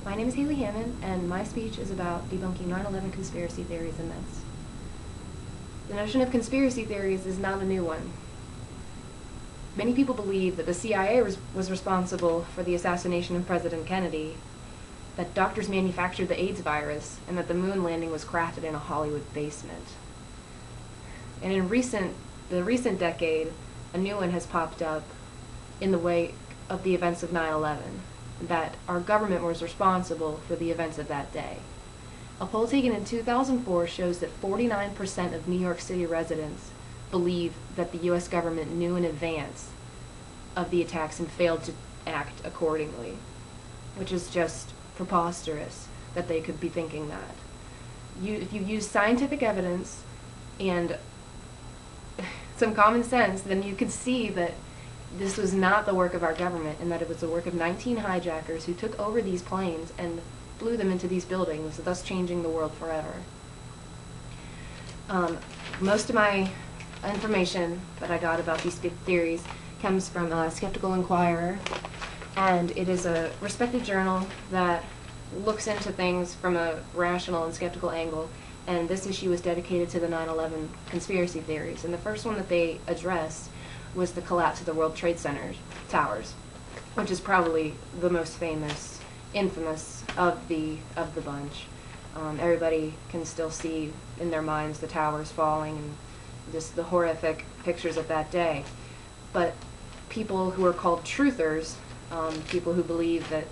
My name is Haley Hammond, and my speech is about debunking 9/11 conspiracy theories and myths. The notion of conspiracy theories is not a new one. Many people believe that the CIA was responsible for the assassination of President Kennedy, that doctors manufactured the AIDS virus, and that the moon landing was crafted in a Hollywood basement. And in the recent decade, a new one has popped up in the wake of the events of 9/11. That our government was responsible for the events of that day. A poll taken in 2004 shows that 49% of New York City residents believe that the U.S. government knew in advance of the attacks and failed to act accordingly, which is just preposterous that they could be thinking that. If you use scientific evidence and some common sense, then you could see that this was not the work of our government, and that it was the work of 19 hijackers who took over these planes and flew them into these buildings, thus changing the world forever. Most of my information that I got about these theories comes from Skeptical Inquirer, and it is a respected journal that looks into things from a rational and skeptical angle, and this issue was dedicated to the 9/11 conspiracy theories. And the first one that they addressed was the collapse of the World Trade Center towers, which is probably the most famous, infamous of the bunch. Everybody can still see in their minds the towers falling and just the horrific pictures of that day. But people who are called truthers, people who believe that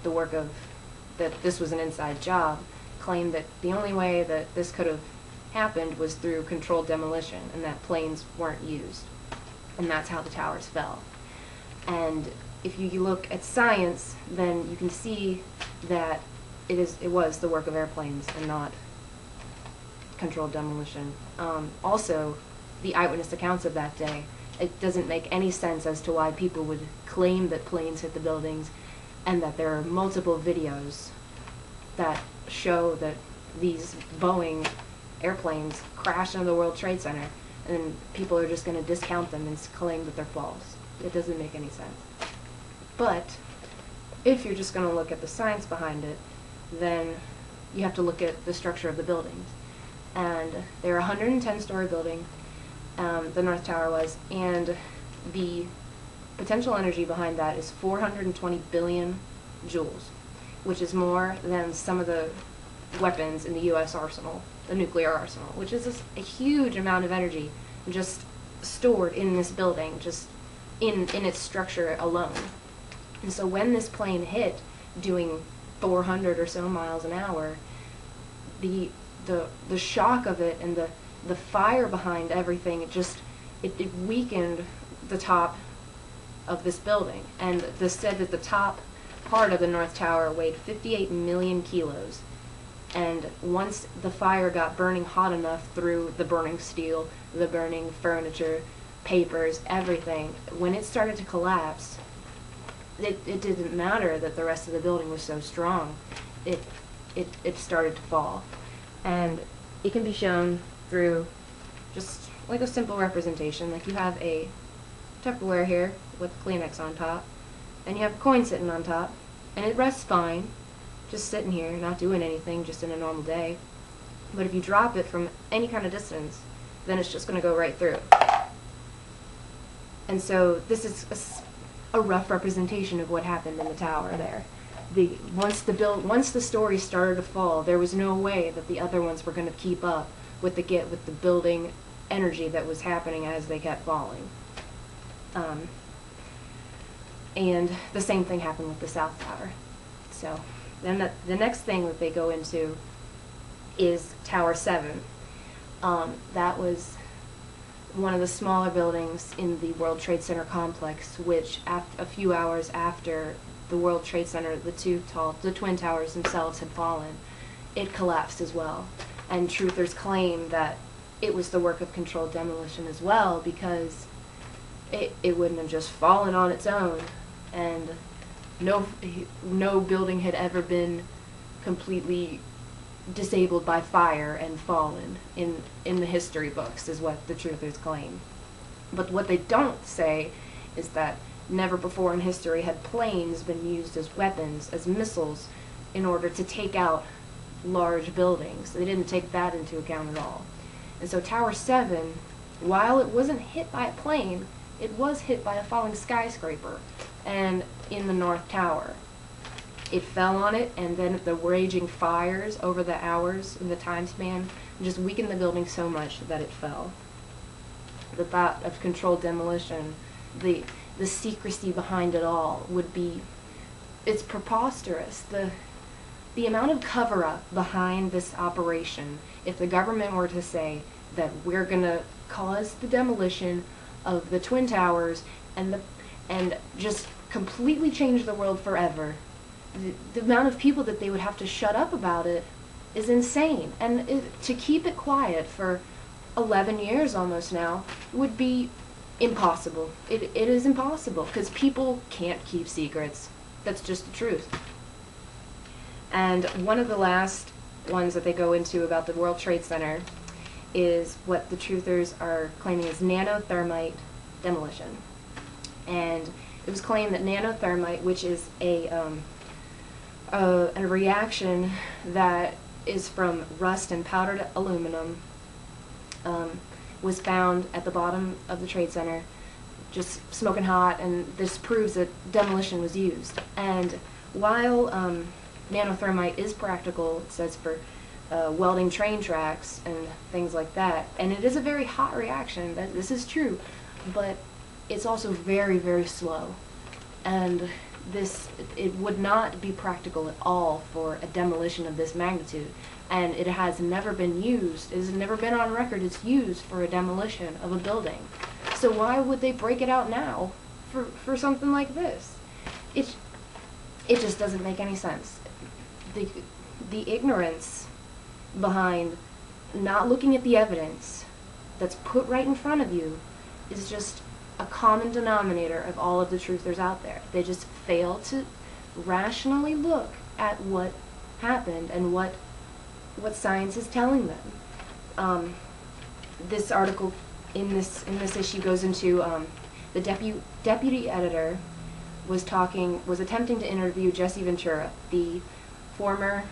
that this was an inside job, claim that the only way that this could have happened was through controlled demolition, and that planes weren't used. And that's how the towers fell. And if you look at science, then you can see that it was the work of airplanes and not controlled demolition. Also, the eyewitness accounts of that day, it doesn't make any sense as to why people would claim that planes hit the buildings, and that there are multiple videos that show that these Boeing airplanes crashed into the World Trade Center, and people are just going to discount them and claim that they're false. It doesn't make any sense. But if you're just going to look at the science behind it, then you have to look at the structure of the buildings. And they're a 110-story building, the North Tower was, and the potential energy behind that is 420 billion joules, which is more than some of the weapons in the U.S. arsenal, the nuclear arsenal, which is a huge amount of energy just stored in this building, just in its structure alone. And so when this plane hit, doing 400 or so miles an hour, the shock of it and the fire behind everything, it weakened the top of this building. And they said that the top part of the North Tower weighed 58 million kilos. And once the fire got burning hot enough through the burning steel, the burning furniture, papers, everything, when it started to collapse, it didn't matter that the rest of the building was so strong. It started to fall. And it can be shown through just like a simple representation. Like you have a Tupperware here with Kleenex on top, and you have a coin sitting on top, and it rests fine, just sitting here, not doing anything, just in a normal day. But if you drop it from any kind of distance, then it's just going to go right through. And so this is a rough representation of what happened in the tower there. Once the story started to fall, there was no way that the other ones were going to keep up with the building energy that was happening as they kept falling. And the same thing happened with the South Tower. So then the next thing that they go into is Tower 7. That was one of the smaller buildings in the World Trade Center complex, which a few hours after the World Trade Center, the Twin Towers themselves had fallen, it collapsed as well. And truthers claim that it was the work of controlled demolition as well, because it wouldn't have just fallen on its own, and no building had ever been completely disabled by fire and fallen in the history books, is what the truthers claim. But what they don't say is that never before in history had planes been used as weapons, as missiles, in order to take out large buildings. They didn't take that into account at all. And so Tower 7, while it wasn't hit by a plane, it was hit by a falling skyscraper, and in the North Tower. It fell on it, and then the raging fires over the hours in the time span just weakened the building so much that it fell. The thought of controlled demolition, the secrecy behind it all would be, it's preposterous. The amount of cover-up behind this operation, if the government were to say that we're going to cause the demolition of the Twin Towers and just completely change the world forever, the amount of people that they would have to shut up about it is insane. And to keep it quiet for 11 years almost now would be impossible. It is impossible, because people can't keep secrets. That's just the truth. And one of the last ones that they go into about the World Trade Center is what the truthers are claiming is nanothermite demolition. And it was claimed that nanothermite, which is a reaction that is from rust and powdered aluminum, was found at the bottom of the Trade Center, just smoking hot, and this proves that demolition was used. And while nanothermite is practical, it says, for welding train tracks and things like that, and it is a very hot reaction, this is true, but it's also very, very slow. And it would not be practical at all for a demolition of this magnitude, and it has never been used. It has never been on record it's used for a demolition of a building. So why would they break it out now for something like this? It just doesn't make any sense. The ignorance behind not looking at the evidence that's put right in front of you is just a common denominator of all of the truthers out there. They just fail to rationally look at what happened and what science is telling them. This article in this issue goes into the deputy editor was attempting to interview Jesse Ventura, the former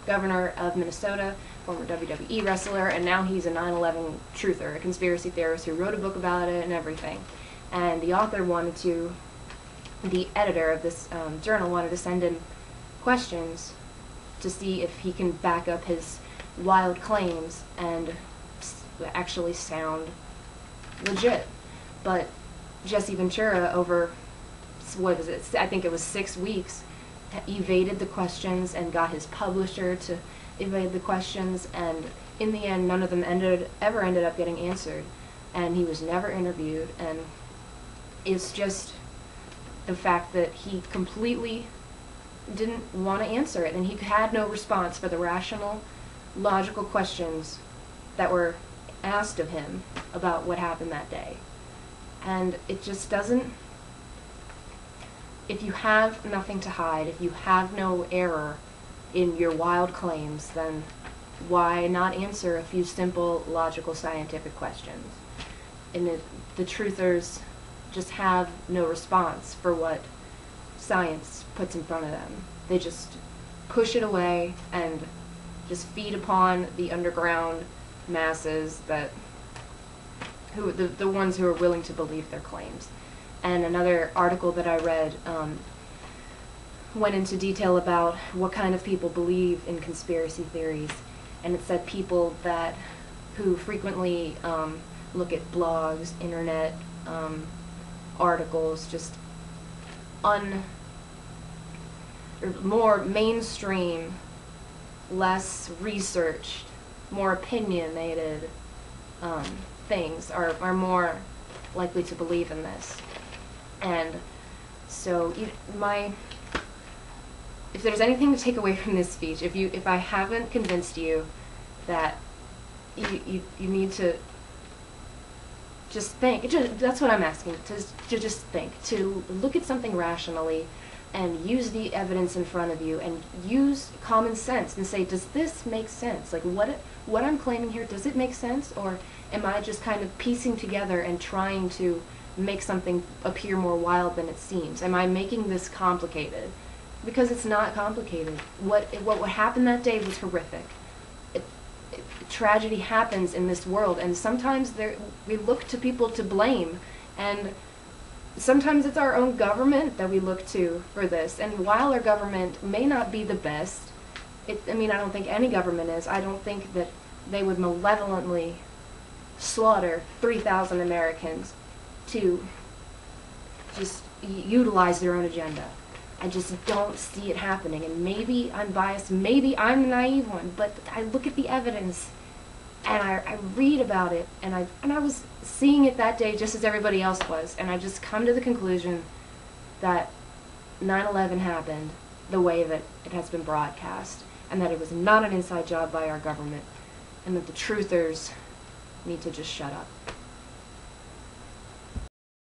governor of Minnesota, former WWE wrestler, and now he's a 9/11 truther, a conspiracy theorist who wrote a book about it and everything. And the author the editor of this journal wanted to send him questions to see if he can back up his wild claims and actually sound legit. But Jesse Ventura, over, what was it, I think it was 6 weeks, evaded the questions and got his publisher to evade the questions, and in the end none of them ever ended up getting answered, and he was never interviewed. And it's just the fact that he completely didn't want to answer it, and he had no response for the rational, logical questions that were asked of him about what happened that day. And it just doesn't, if you have nothing to hide, if you have no error in your wild claims, then why not answer a few simple, logical, scientific questions? And the truthers just have no response for what science puts in front of them. They just push it away and just feed upon the underground masses, the ones who are willing to believe their claims. And another article that I read went into detail about what kind of people believe in conspiracy theories, and it said people who frequently look at blogs, internet articles, just more mainstream, less researched, more opinionated things are more likely to believe in this. And so if there's anything to take away from this speech, if I haven't convinced you that you need to just think, that's what I'm asking, to just think, to look at something rationally and use the evidence in front of you and use common sense and say, does this make sense? Like, what I'm claiming here, does it make sense? Or am I just kind of piecing together and trying to make something appear more wild than it seems? Am I making this complicated? Because it's not complicated. What happened that day was horrific. Tragedy happens in this world, and sometimes we look to people to blame, and sometimes it's our own government that we look to for this. And while our government may not be the best, I mean, I don't think any government is. I don't think that they would malevolently slaughter 3,000 Americans to just utilize their own agenda. I just don't see it happening, and maybe I'm biased, maybe I'm the naive one, but I look at the evidence, and I read about it, and I was seeing it that day just as everybody else was, and I just come to the conclusion that 9/11 happened the way that it has been broadcast, and that it was not an inside job by our government, and that the truthers need to just shut up.